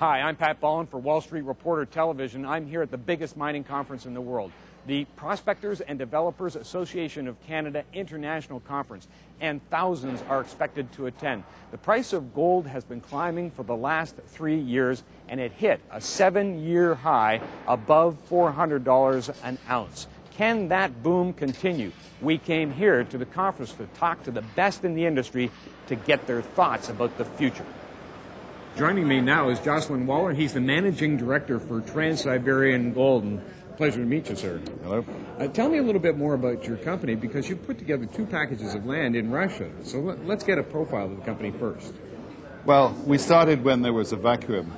Hi, I'm Pat Ballin for Wall Street Reporter Television. I'm here at the biggest mining conference in the world, the Prospectors and Developers Association of Canada International Conference, and thousands are expected to attend. The price of gold has been climbing for the last 3 years, and it hit a 7-year high above $400 an ounce. Can that boom continue? We came here to the conference to talk to the best in the industry to get their thoughts about the future. Joining me now is Jocelyn Waller. He's the Managing Director for Trans-Siberian Gold. And pleasure to meet you, sir. Hello. Tell me a little bit more about your company, because you put together 2 packages of land in Russia. So let's get a profile of the company first. Well, we started when there was a vacuum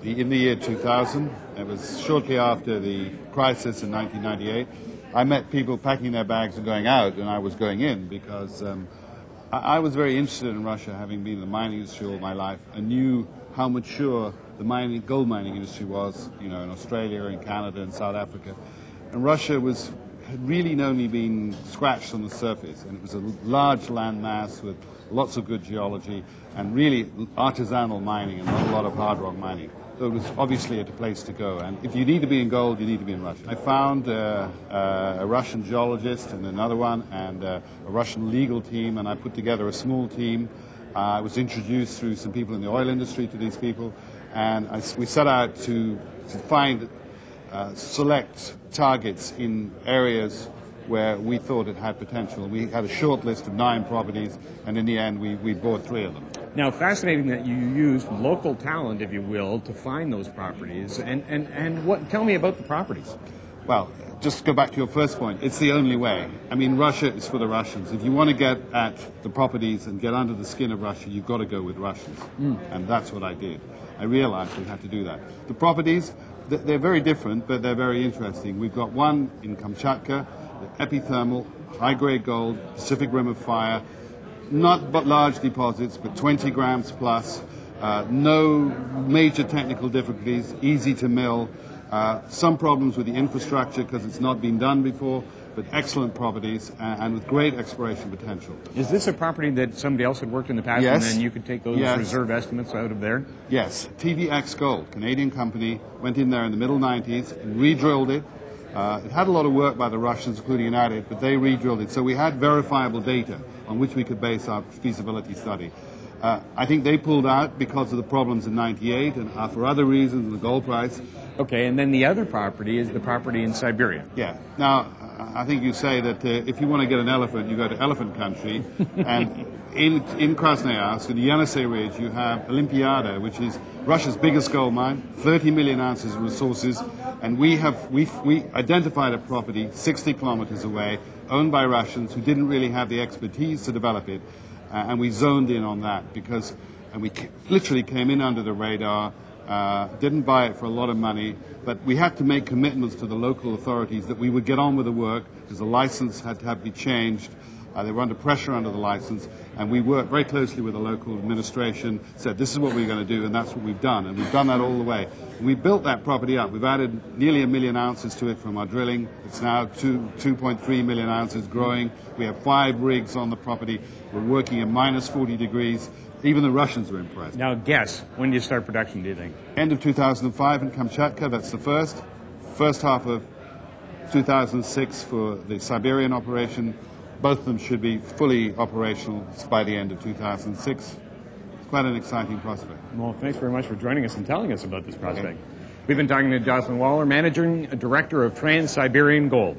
in the year 2000. It was shortly after the crisis in 1998. I met people packing their bags and going out, and I was going in because I was very interested in Russia, having been in the mining industry all my life, and knew how mature the gold mining industry was, in Australia, in Canada, and South Africa. And Russia had really only been scratched on the surface, and it was a large land mass with lots of good geology and really artisanal mining and not a lot of hard rock mining. So it was obviously a place to go. And if you need to be in gold, you need to be in Russia. I found a Russian geologist and another one, and a Russian legal team, and I put together a small team. I was introduced through some people in the oil industry to these people, and we set out to find select targets in areas where we thought it had potential. We had a short list of 9 properties, and in the end we bought 3 of them. Now, fascinating that you used local talent, if you will, to find those properties. And tell me about the properties. Well, just go back to your first point. It's the only way. I mean, Russia is for the Russians. If you want to get at the properties and get under the skin of Russia, you've got to go with Russians. And that's what I did. I realized we had to do that. The properties, they're very different, but they're very interesting. We've got one in Kamchatka, epithermal, high-grade gold, Pacific Rim of Fire, not but large deposits, but 20 grams plus, no major technical difficulties, easy to mill. Some problems with the infrastructure because it's not been done before, but excellent properties and with great exploration potential. Is this a property that somebody else had worked in the past, Yes. and then you could take those reserve estimates out of there? Yes. TVX Gold, Canadian company, went in there in the middle 90s and re-drilled it. It had a lot of work by the Russians, including an adit, but they re-drilled it. So we had verifiable data on which we could base our feasibility study. I think they pulled out because of the problems in 98 and for other reasons, the gold price. Okay, and then the other property is the property in Siberia. Yeah. Now, I think you say that if you want to get an elephant, you go to elephant country. And in Krasnoyarsk, in the Yenisei Ridge, you have Olympiada, which is Russia's biggest gold mine, 30 million ounces of resources. And we identified a property 60 kilometers away, owned by Russians who didn't really have the expertise to develop it. And we zoned in on that and we literally came in under the radar, didn't buy it for a lot of money, but we had to make commitments to the local authorities that we would get on with the work because the license had to be changed. They were under pressure under the license, and we worked very closely with the local administration, said this is what we're going to do, and that's what we've done, and we've done that all the way. And we built that property up. We've added nearly 1 million ounces to it from our drilling. It's now 2.3 million ounces growing. We have 5 rigs on the property. We're working at minus 40 degrees. Even the Russians were impressed. Now guess, when do you start production, do you think? End of 2005 in Kamchatka, that's the first. First half of 2006 for the Siberian operation. Both of them should be fully operational by the end of 2006. It's quite an exciting prospect. Well, thanks very much for joining us and telling us about this prospect. Okay. We've been talking to Jocelyn Waller, Managing Director of Trans-Siberian Gold.